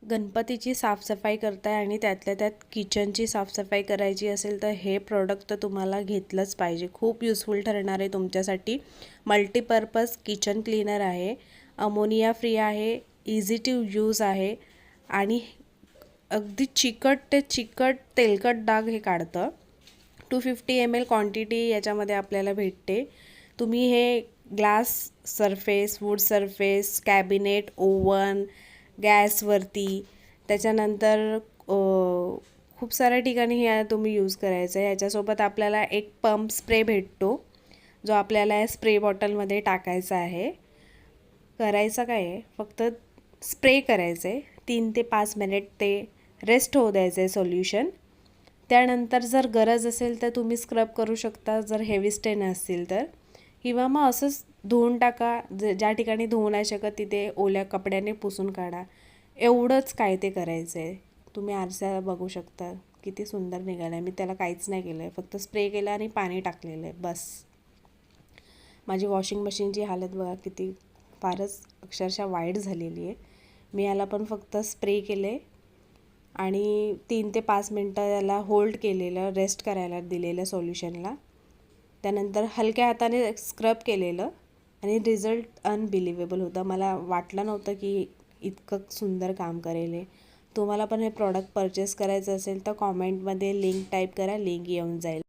गणपतीची साफसफाई करताय आणि त्यातल्या त्यात किचनची साफसफाई करायची असेल तर हे प्रोडक्ट तर तुम्हाला घेतलंच पाहिजे. खूप युजफुल ठरणार आहे तुमच्यासाठी. मल्टीपर्पज किचन क्लीनर आहे, अमोनिया फ्री आहे, इझी टू यूज आहे आणि अगदी चिकट तेलकट डाग हे काढतं. 250 ml क्वांटिटी याच्यामध्ये आपल्याला भेटते. तुम्ही हे glass surface, wood surface, cabinet, oven, गॅसवरती, त्याच्यानंतर खूप साऱ्या ठिकाणी हे तुम्ही यूज करायचं आहे. याच्यासोबत आपल्याला एक पंप स्प्रे भेटतो जो आपल्याला या स्प्रे बॉटलमध्ये टाकायचा आहे. करायचं काय आहे, फक्त स्प्रे करायचं आहे. 3 ते 5 मिनिट ते रेस्ट होऊ द्यायचं आहे सोल्युशन. त्यानंतर जर गरज असेल तर तुम्ही स्क्रब करू शकता जर हेवी स्टेन असतील तर, किंवा मग असंच धुवून टाका. ज्या ठिकाणी धुवू नाही शकत तिथे ओल्या कपड्याने पुसून काढा. एवढंच काय ते करायचं आहे. तुम्ही आरसा बघू शकता किती सुंदर निघालं आहे. मी त्याला काहीच नाही केलं आहे, फक्त स्प्रे केलं आणि पाणी टाकलेलं आहे बस. माझी वॉशिंग मशीनची हालत बघा किती फारच अक्षरशः वाईट झालेली आहे. मी याला पण फक्त स्प्रे केले आणि 3 ते 5 मिनटं याला होल्ड केलेलं, रेस्ट करायला दिलेलं सोल्युशनला. त्यानंतर हलक्या हाताने स्क्रब केलेलं आणि रिझल्ट अनबिलिव्हेबल होता. मला वाटलं नव्हतं की इतकं सुंदर काम करेल हे. तुम्हाला पण हे प्रॉडक्ट परचेस करायचं असेल तर कॉमेंटमध्ये लिंक टाईप करा, लिंक येऊन जाईल.